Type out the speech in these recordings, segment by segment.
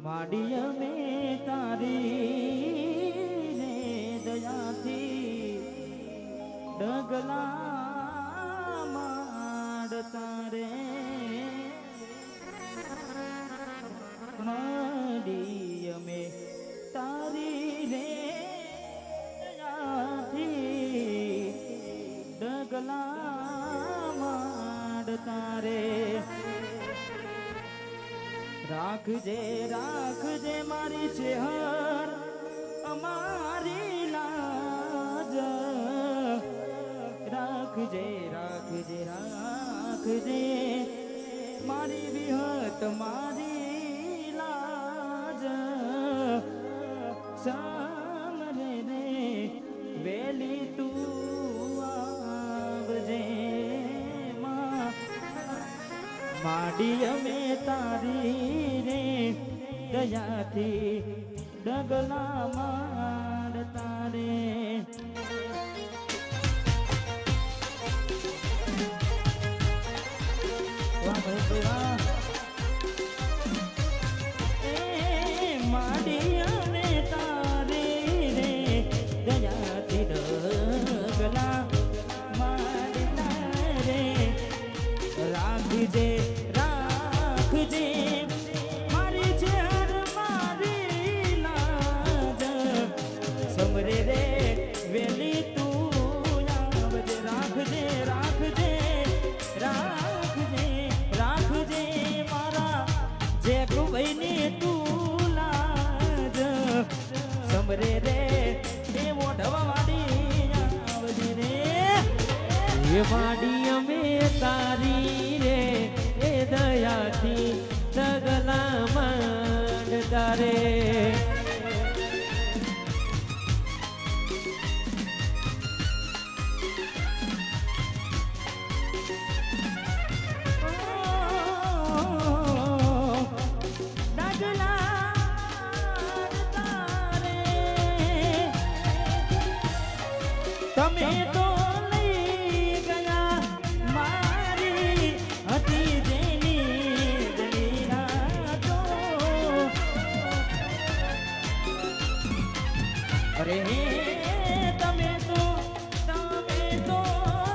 માડી અમે તારી ને દયાથી ડગલા માંડતા રે માડી અમે તારી રે દયાથી ડગલા માંડતા રે રાખજે રાખજે મારી ચેહર અમારી લાજ રાખજે રાખજે રાખજે મારી વિહત મારી લાજ સામરે રે વેલી તું આવજે માડી અમે તારી રે દયાથી ડગલા માંડતા રે વાહ ભાઈ વાહ એ માડી અમે તારી રે દયાથી ડગલા માંડતા રે રાખજે રાખજે મારી ચેહર મારી લાજ સમરે રે વેલી તું આવજે રાખજે રાખજે રાખજે રાખજે મારા જે ભાઈની તું લાજ સમરે રે એ મોઢવા વાડી આવજે રે એ વાડી અમે તારી રે એ દયાથી ડગલા માંડતા રે તમે તો લઈ ગયા મારી હતી જેની દલીરાતો અરે તમે તો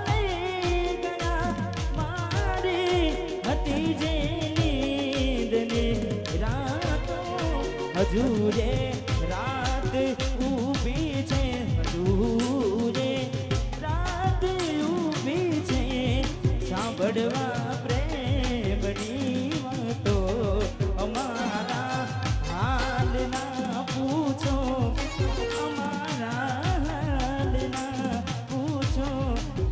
લઈ ગયા મારી હતી જેની દલીરાતો હજુ રે રાત ઊભી છે હજુ સાંભળવા પ્રેમની વાતો અમારા હાલ ના પૂછો અમારા હાલ ના પૂછો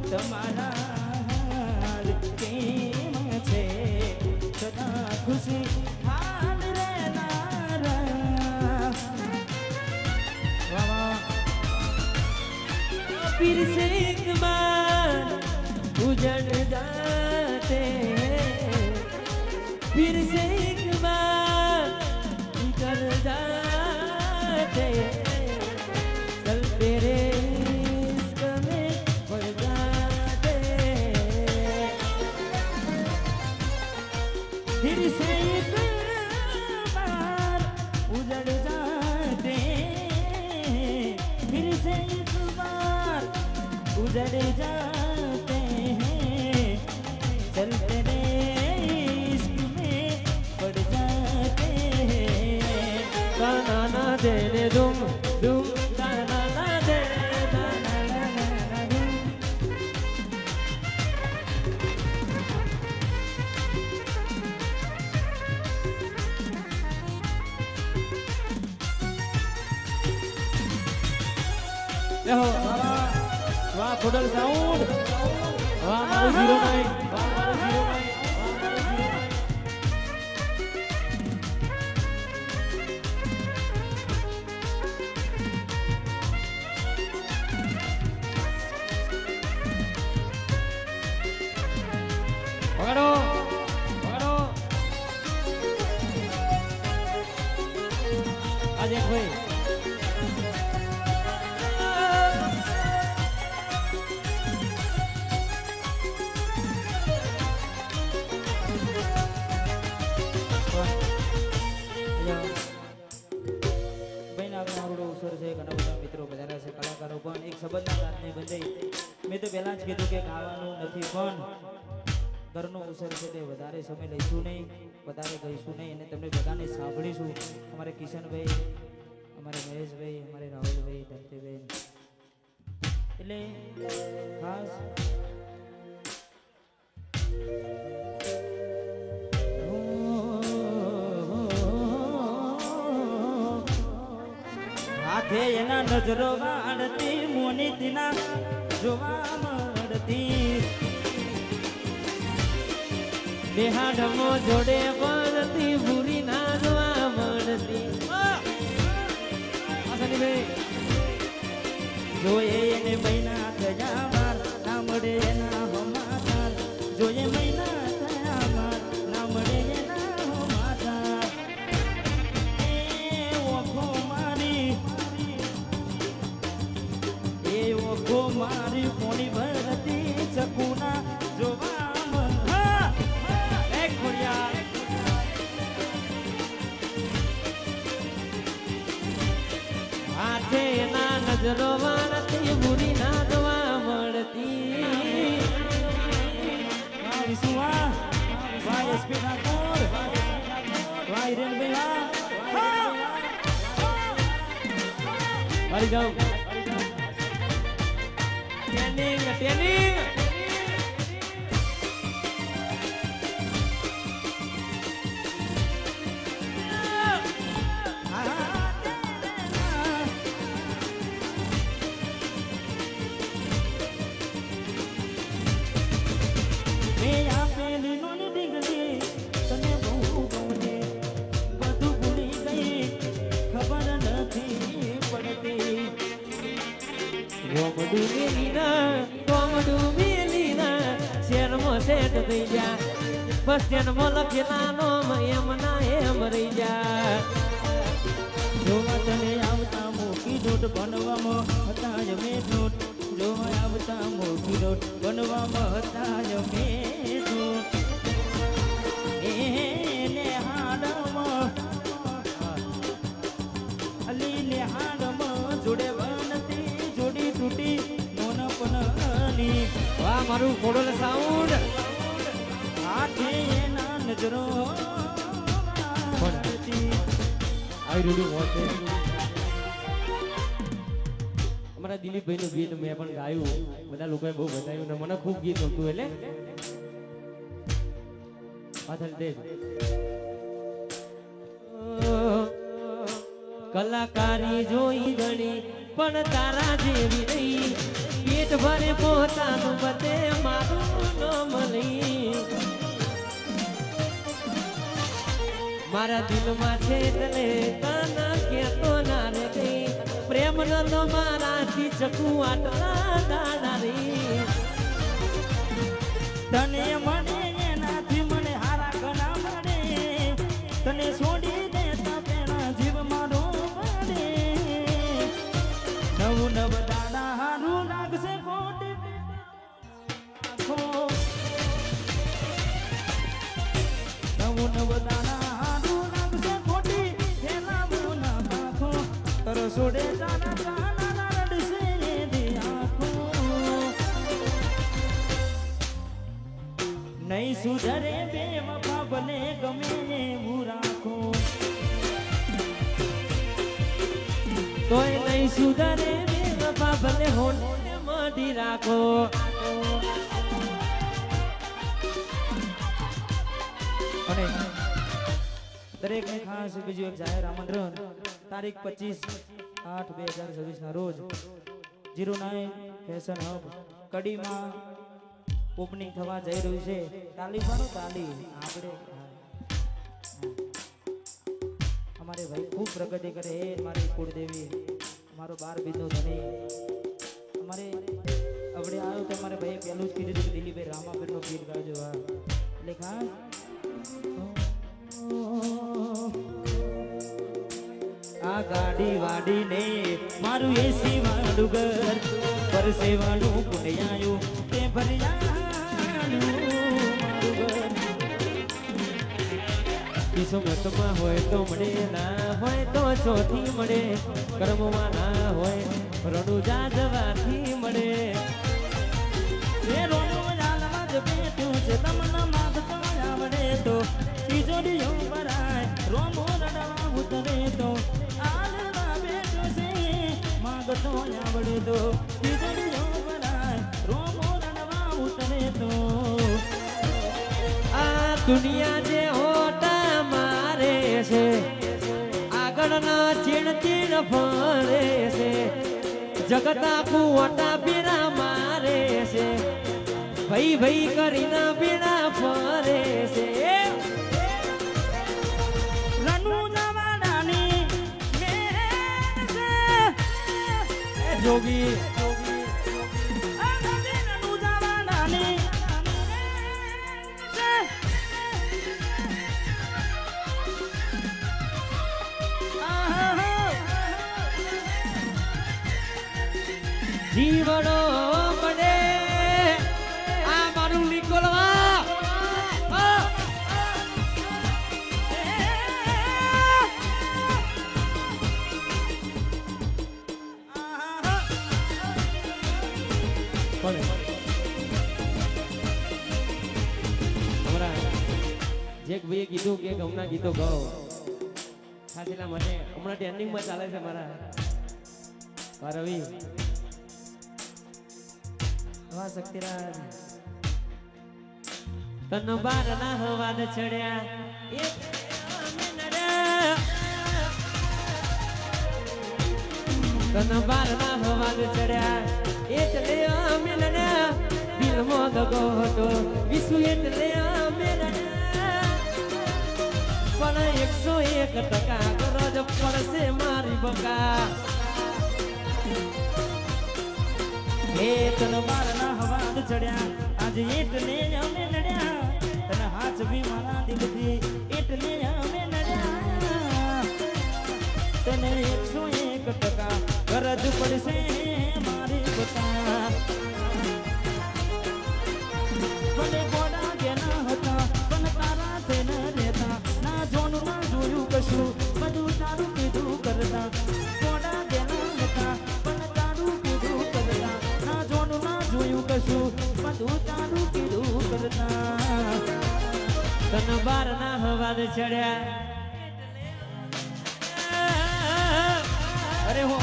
તમારા હાલ કેમ છે સદા ખુશી હાલ રહેનારા પીર સિંહ માં उजड़ जाते फिर से एक बार निकल जाते चल तेरे इश्क में पड़ जाते फिर से एक बार उजड़ जाते फिर से एक बार उजड़ जाते चल तेरे इश्क में पड़ जाते गाना ना देने दुम दुम गाना ना देने गाना ना दुम देखो वाह फुटल साउंड वाह मारो हीरो भाई वाह मारो हीरो भाई पकड़ो पकड़ो आज एक भाई Yeah. સંબંધના ગાંઠને બંધાઈ. મેં તો પહેલા જ કીધું કે ગાવાનું નથી, પણ ઘરનો અવસર છે તે વધારે સમય લઈશું નહીં, વધારે ગઈશું નહીં અને તમને બધાને સાંભળીશું. અમારે કિશનભાઈ, અમારે મહેશભાઈ, અમારે રાહુલભાઈ, ધરતીબેન, એટલે ખાસ હાથે એના નજરો વાળતી મોની દીના જોવા મળતી, બેહાડમો જોડે પડતી ભૂરી ના જોવા મળતી. જોયે એને મહિના થયા માર ના મળે એના હમાચાર, જોયે મહિના થયા માર ના મળે એના હમાચાર. એ ઓખો મારી, એ ઓખો મારી પોણી ભરતી ચકુના જોવા એના નજરો વાળતી બુરી ના જોવા મળતી. વાહ એસપી ઠાકોર, વાહ હિરેનભાઈ, વાહ જાઓ ટ્રેનિંગ ટ્રેનિંગ. બસ જન્મ લખેલા નો એમ ના એમ રહી જા. જોવા તને આવતા મોકી દોટ બનવામાં હતા અમે દોટ, જોવા આવતા મોકી દોટ બનવામાં હતા અમે દોટ. એને હાડમાં અલી હાડમાં જોડે બનતી જોડી તૂટી નોનપણની. વાહ મારું કોડોલ સાઉન્ડ. હાથે એના નજરો અમારા દિલીપભાઈ નું ગીત મેં પણ ગાયું, બધા લોકોએ બહુ બતાવ્યું ને મને ખૂબ ગીત ગમતું. એટલે કલાકારી જોઈ ગણી પણ તારા જેવી નહીં, પેટ ભરે પોતાનું બધે મારું ન મળી. મારા દિલમાં છે તને તને કેતો ના રે ગઈ, પ્રેમ ન તો મારાથી ચકુ આટલા દાડા રે. તને મને એનાથી મને હારા ઘણા મળે, તને છોડી દેતા પેલા જીવ મારો મળે. નવ નવ દાડા હારું લાગશે ખોટી આખો, નવ નવ દાડા છોડે જાના જાના રડશે દી આંખો. નહીં સુધરે બે વફા બને ગમે એવું રાખો, તોય નહીં સુધરે બે વફા ભલે હોને મઢી રાખો. અને દરેકને ખાસ બીજું એક જાહેર આમંત્રણ, તારીખ 25/8/2026 ના રોજ 09 ફેશન હબ કડીમાં ઓપનિંગ થવા જઈ રહ્યું છે. તાલી પાડો તાલી. આપણે અમારે ભાઈ ખૂબ પ્રગતિ કરે હે મારી કુળદેવી, મારો 12 બીજો ધણી. અમારે અવડે આવ્યો તો મારે ભાઈ પહેલું જ કીધું કે દિલીપભાઈ રામાબેનનો ગીત ગાજો. હા એટલે ખાસ આ ગાડી વાડી ને મારું એસી વાળું ઘર પરસે વાળું પુણ્યાયું તે ભર્યાનું મારું ઘર. કિસ્મતમાં હોય તો મળે, ના હોય તો ચોથી મળે. કર્મમાં ના હોય રણુ જાજવાથી મળે. એ રોનું જાલમાં જ બેઠું છે તમને માગતો આવડે તો તિજોરીઓ ભરાય રોમો રડવા ઉતરે તો આલવા બેઠું છે માગતો આવડે તો તિજોરીઓ ભરાય રોમો રડવા ઉતરે તો આ દુનિયા જે હોટા મારે છે, આગળના ચીણ ચીણ ફરે છે. જગત આખું ઓટા પીરા મારે છે, ભઈ ભઈ કરીને પીડા ફરે છે. રનુ જવાડાની મેર છે એ જોગી આ ગમે રનુ જવાડાની છે જીવડો મને આ મારું નીકળવા જેક ભાઈએ કીધું કે ગમના ગીતો ગાઓ. ખાસેલા મને હમણાં ટ્રેન્ડિંગમાં ચાલે છે મારા રવિ. વાહ શક્તિરાજ તન બાર ના હવાદ ચડ્યા તન બાર ના હવાદ ચડ્યા એટલે અમે લડ્યા. દિલમાં દગો હતો વિસુ એટલે અમે લડ્યા. પણ 101% ગરજ પડશે મારી બકા. એ તન બારના હવાદ ચડ્યા આજે એટલે અમે લડ્યા તને હાથ બી મારા દિલથી એટલે અમે લડ્યા તને 101% ગરજ પડશે મારી બકા. ભલે ગોડા ગેલા હતા પણ તારા થઈને રહેતા ના જોનું ના જોયું કશું બધું તારું કીધું કરતા. ગોડા ગેલા હતા પણ તારું કીધું કરતા ના જોનું ના જોયું કશું બધું તારું કીધું કરતા. તન બાર ના હવાદ ચડ્યા અરે હો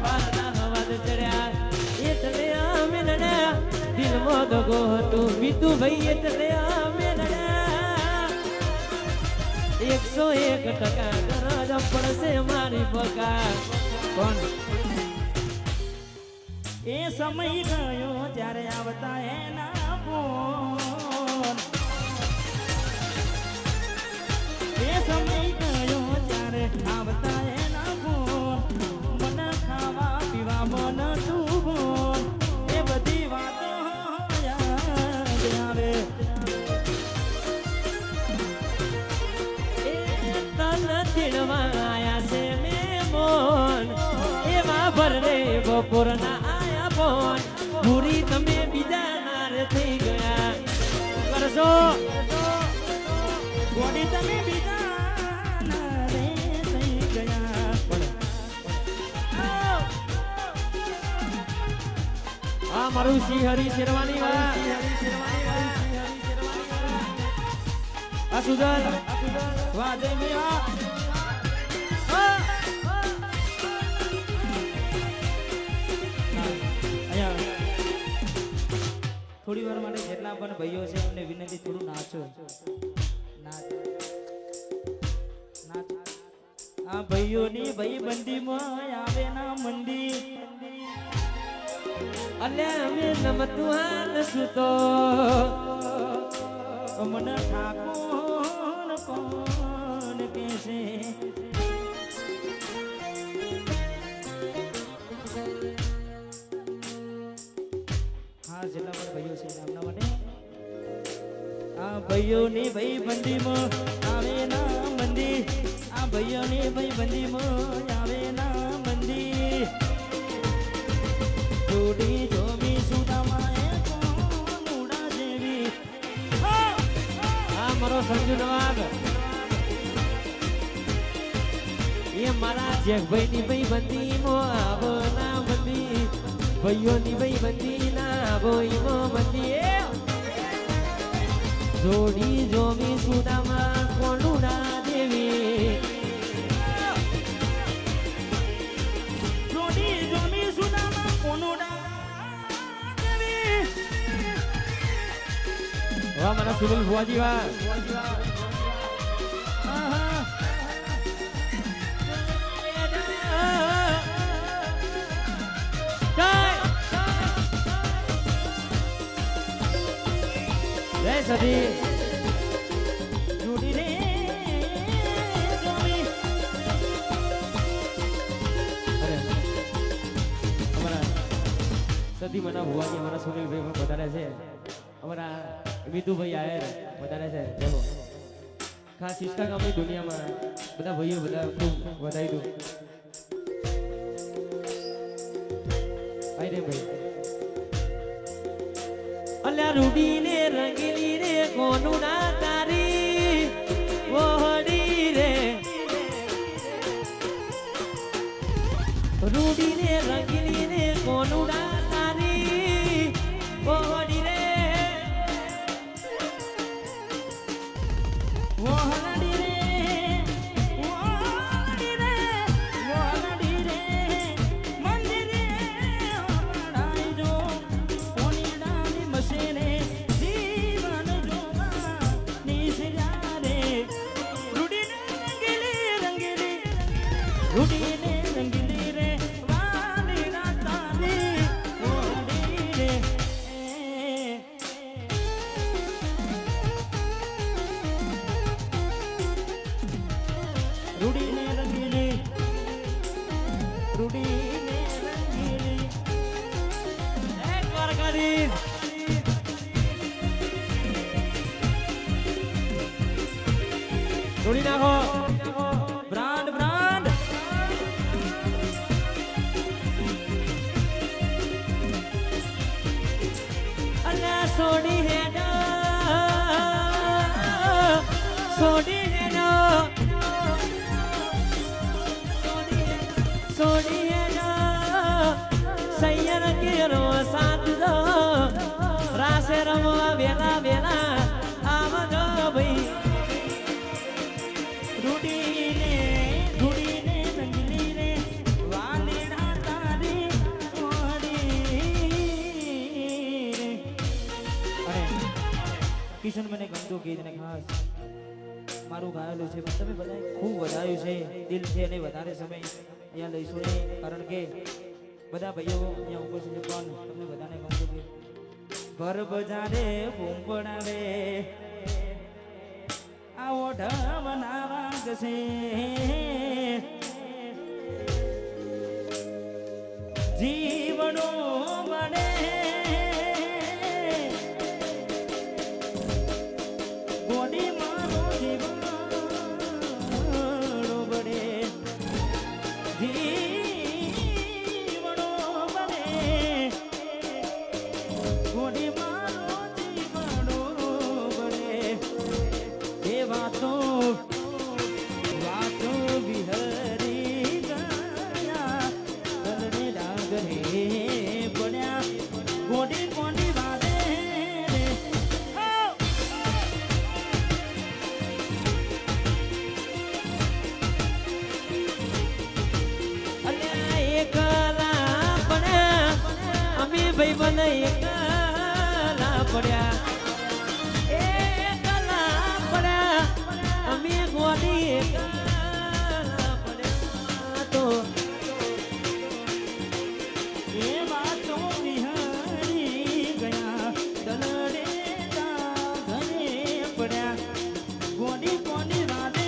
બાર ના હવાદ ચડ્યા એટલે અમે લડ્યા. દિલમાં દગો હતો બીતુ ભાઈ એટલે અમે લડ્યા. 101% ગરજ પડશે મારી બકા. કોણ એ સમય ગયો જ્યારે આવતા એના ફોન. એ સમય ગયો જ્યારે આવતા એના ફોન. મને ખાવા પીવા મન તું બોલ એ બધી વાતો યાદ આવે. એ તન તેડવા આયા છે મેમોન. એવા ભરને બપોરના આયા ફોન. પૂરી તમે બીજા નાર થઈ ગયા કરશો. ગોડી તમે બીજા ના રે થઈ ગયા. આ મારું સિંહ હરી શેરવાની વા. આ સુધર વાહ જય મિયા. થોડી વાર માટે જેટલા પણ ભાઈઓ છે એમને વિનંતી થોડું નાચો. આ ભાઈઓની ભાઈબંધીમાં આવે ના મંદી. અલ્યા અમે નમતું હાલ સુતો. મને ઠાકોર કોણ કહેશે. હા જેટલા પણ ભાઈઓ છે એમના માટે આ ભાઈઓની ભાઈબંધીમાં આવે ના મંદી. આ ભાઈઓની ભાઈબંધીમાં આવે ના મંદી. જોડી જોમી સુદામાએ મૂડા જેવી. મારો સંજુ નવાબ એ મારા જેઠભાઈની ભાઈબંધી માં આવના બંધી ભાઈઓની ભાઈબંધી ના ભાઈમો બંધી જોડી જોમી સુદામાં કોનું ના દેવી જોડી જોમી સુદામાં કોનું ના દેવી વાહ મારા સુનિલ ભુવાજી વાહ જય સધી જોડી રે જોમી અરે અમારા સધી મના ભુવાજી અમારા સુનિલભાઈ પણ વધારે છે અમારા વિધુભાઈ આયર વધારે છે દેખો ખાસ ઇસ્કા ગામની દુનિયામાં બધા ભાઈઓ બધા ખૂબ વધારી દઉં આઈ રે ભાઈ અલ્યા રૂડી ને રંગીલી રે કોનું ના તારી ઓહડી રે રૂડી ને રંગીલી રે કોનું ના તારી ઓહડી રે વહલડી રે વહલડી રે વહલડી રે મંદિરે ઓડાઈ જો કોની ડાની મસેરે જીવન જોવા નિસજા રે રૂડીને રંગીલી રૂડીને રંગીલી રે વાલી ના તારી વહલડી રે રૂડીને રંગીલી રૂડીને રંગીલી એક વાર કરી જોડી નાખો બ્રાન્ડ બ્રાન્ડ અલ્યા સોડી હેડો સોડી હેડો સોડી હેડો સૈયર કેરો સાથ દો રાસે રમવા વેલા વેલા આવજો ભાઈ રૂડીને રૂડીને રંગીલી રે વાલી ના તારી ઓડી રે અરે કિશન મને ગમતું ગીત ને ખાસ મારું ગાયેલું છે પણ તમે બધાએ ખૂબ વધાર્યું છે દિલથી અને વધારે સમય અહીંયા લઈશું નહીં કારણ કે બધા ભાઈઓ અહીંયા ઉપસ્થિત છે પણ તમને બધાને ગમતું ગીત ઘર બજારે બૂમ પડાવે આવો ઢવનાવા ગસે જીવનો બને ગોડી મારો જીવનો બને જીવનો બને ગોડી મારો જીવનો બને એ વાતો વાતો વિહરી ગયા કલરે ડાગરે પડ્યા ગોડી કોડી વાદે રે અલ્યા એકલા પડ્યા અમે ભાઈ બને એકલા પડ્યા એકલા પડ્યા અમે ગોડી એકલા પડ્યા તો એ વાતો વિહરી ગયા દલડે ડાગરે પડ્યા ગોડી કોડી વાદે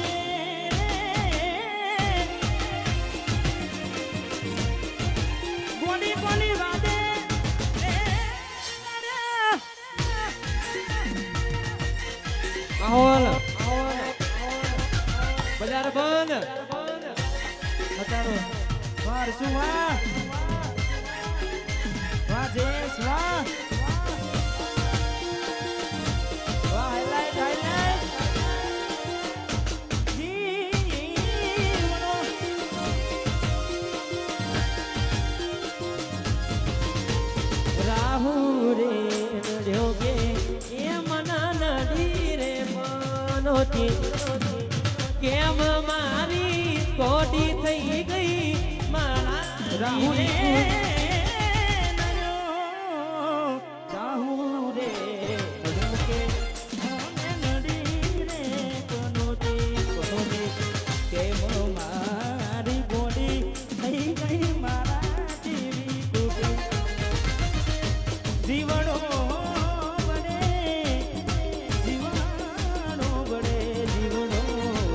ગોડી કોડી વાદે માહોલ બજાર બંધ હતારો વાર શું વાહ વાહ જેસ વાહ વાહ હાઈલાઈટ હાઈલાઈટ ચંદનોથી કેમ મારી કોડી થઈ ગઈ મારા રાહુલે રાહુલે રાહુ રે અડમકે મને નડી રે કોનોટી કેમ મારી બોડી થઈ ગઈ મારા જેવી ટૂટી જીવડો બડે જીવડો બડે જીવડો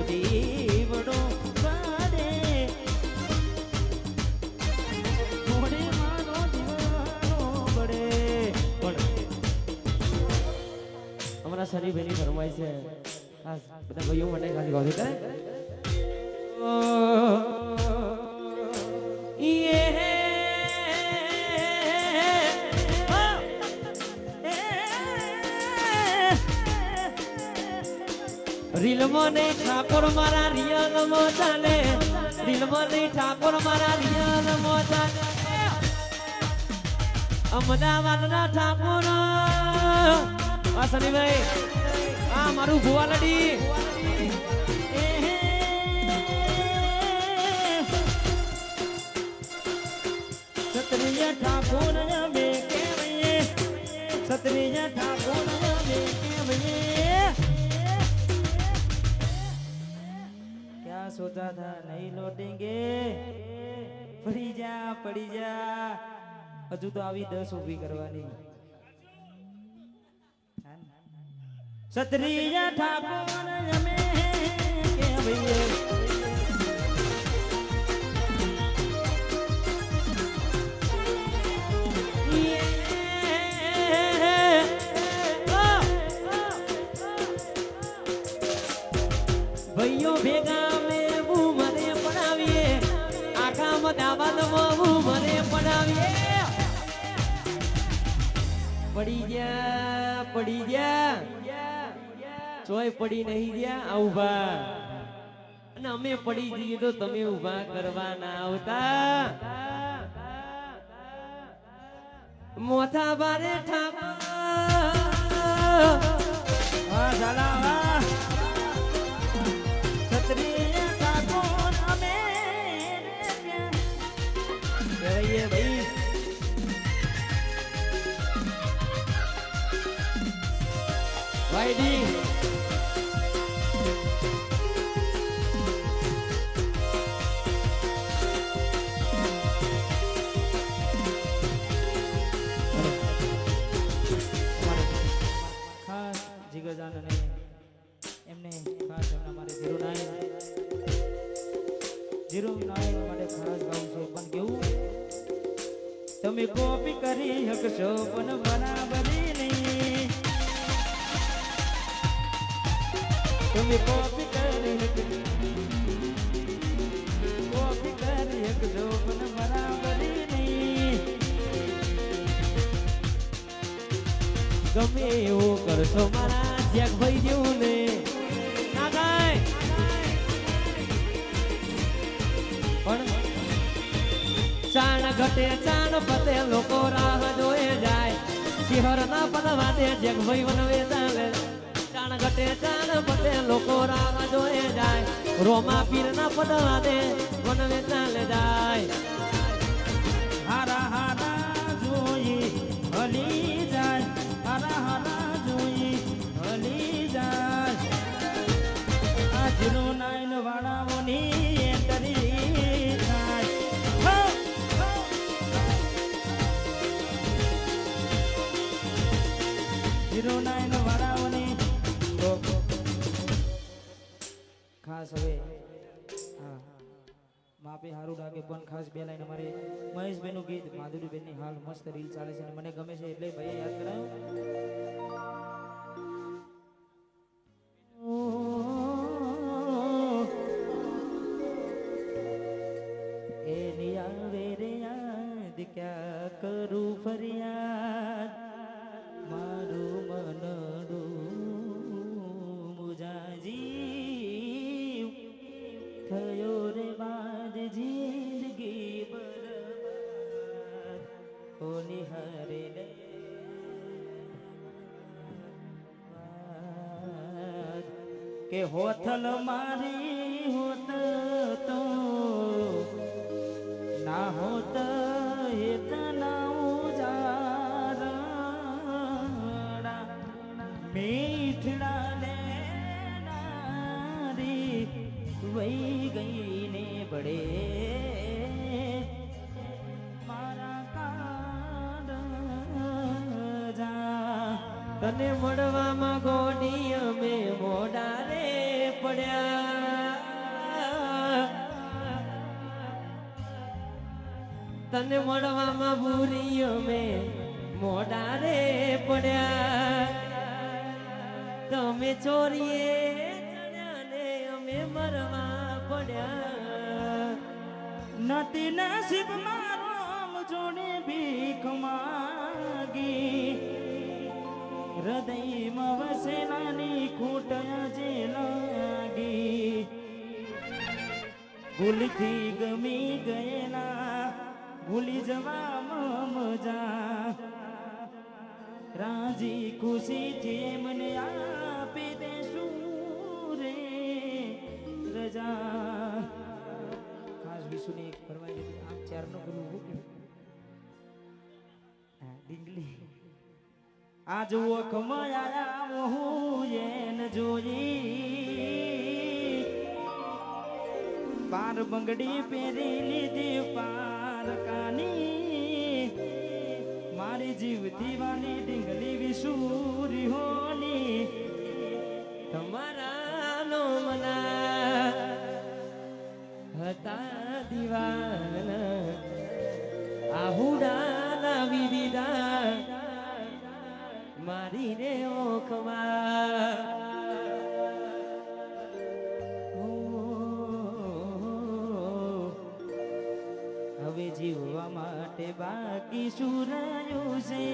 જીવડો બડે મોડે મારો જીવડો બડે અમારા શરીફભાઈની ફરમાઈ છે ખાસ બધા ભાઈઓ માટે ખાસ ગાવું છે રીલમાં નહીં ઠાકોર મારા રિયલમાં ચાલે રીલમાં નહીં ઠાકોર મારા રિયલમાં ચાલે અમદાવાદના ઠાકોર આ શનિભાઈ આ મારું ભુવાલડી સત્રિય ઠાકોર અમે કેવીએ સત્રિય ઠાકોર અમે કેવીએ क्या सोचा था नहीं लौटेंगे पड़ी जा हजू तो આવી 10 ઊભી કરવાની સત્રિય ઠાકોર અમે કેવીએ ભાઈઓ ભેગા મેં મને પડાવીએ આખા મદાવાદમાં મને પડાવીએ પડી ગયા ચોય પડી નહીં ગયા આઉભા અને અમે પડી જઈએ તો તમે ઊભા કરવા ના આવતા મોથા બારે ઠાકોર વાહ ઝાલા વાહ સત્રિય ઠાકોર અમે કેવીએ ભાઈ વાયડી ખાસ જીગરજાન અને એમને ખાસ એમના માટે જીરો નાઇન માટે ખાસ ગાવું છે પણ કેવું તમે કોપી કરી શકશો પણ બરાબરી નહીં તમે કોપી કરી શકશો પણ બરાબરી નહીં ગમે એવું કરશો મારા જેકભાઈ જેવું ને ના થાય પણ ચાણ ઘટે ચાણ પતે લોકો રાહ જોએ જાય શિહર ના પદવા દે જેકભાઈ વનવે ચાલે ચાણ ઘટે ચાણ પતે લોકો રાહ જોએ જાય રોમા પીર ના પદવા દે વનવે ચાલે જાય હારા હારા જોઈ હલી જાય હારા હારા જોઈ હલી જાય આ જીરો નાઇન વાળાઓની એન્ટરી થાય હો, હો. જીરો નાઇન વાળાઓની તો ખાસ હવે હા માપે હારું લાગે પણ ખાસ બે લાઈન અમારે મહેશભાઈ નું ગીત માધુરીબેન ની હાલ મસ્ત રીલ ચાલે છે અને મને ગમે છે એટલે ભાઈએ યાદ કરાયું એ નિયાવે રે યાદ ક્યાં કરું ફરિયાદ મારું મનડું મુજાજી થયો રે બાદ જિંદગી બરબાદ ઓ નિહારે રે કે હોથલ મારી હોત તો ના હોત એતના ઉજારડા મીઠડા લેનારી વહી ગઈ ને બડે મારા કાળજા તને મળવામાં ગોડી અમે મોડા રે પડ્યા, તને મળવામાં ભૂરી અમે મોડા રે પડ્યા, તમે ચોરીએ ચડ્યા ને અમે મરવા પડ્યા. નથી નસીબ મારો આમ જોડે ભીખ માગી હૃદયમાં વસેલાની ખૂટ આજે લાગી ભૂલથી ગમી ગયેલા ભૂલી જવા મજા રાજી ખુશીથી મને આપી દેશું રે રજા. ખાસ વિશુને એક ફરમાઈ દીધી આમ ચારનો ગુરુ મૂક્યું ડીંગલી આ જુઓ ખમયાયા હું એન જોઈ પાર બંગડી પહેરી લીધી પારકાની મારી જીવતી વાની ડીંગલી વિશુરી હોની તમારા નો મના હતા દીવાના આહુડા વિદિદા મારી રે ઓખમાં. હવે જીવવા માટે બાકી શું રહ્યું છે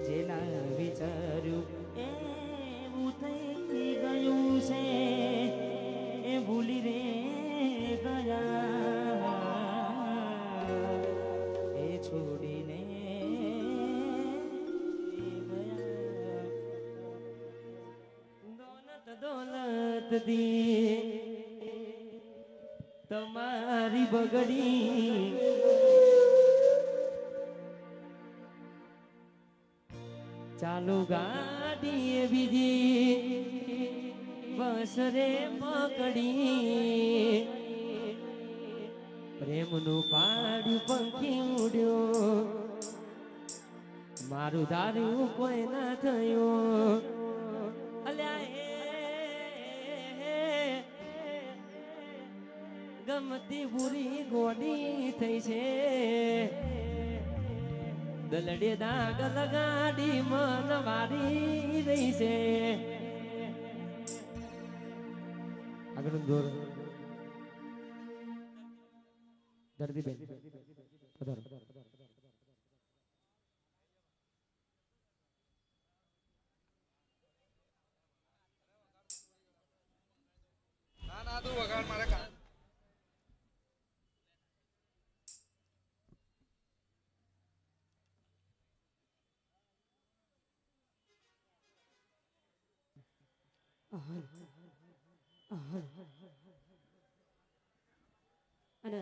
જેના વિચાર્યું એવું થઈ ગયું છે એ ભૂલી રે ગયા એ છોડીને ગયા. દોલત દોલત દી તમારી બગડી ચાલુ ગાડી એ બીજી બસ રે પકડી પ્રેમનું પાડ્યું પંખી ઉડ્યો મારું ધાર્યું કોઈ ના થયું અલ્યા ગમતી બુરી ગોડી થઈ છે દલડે દાગ લગાડી મન મારી રહી છે. આગળ દોર દર્દીબેન પધારો. ના ના તું વગાડ મારે કામ. અને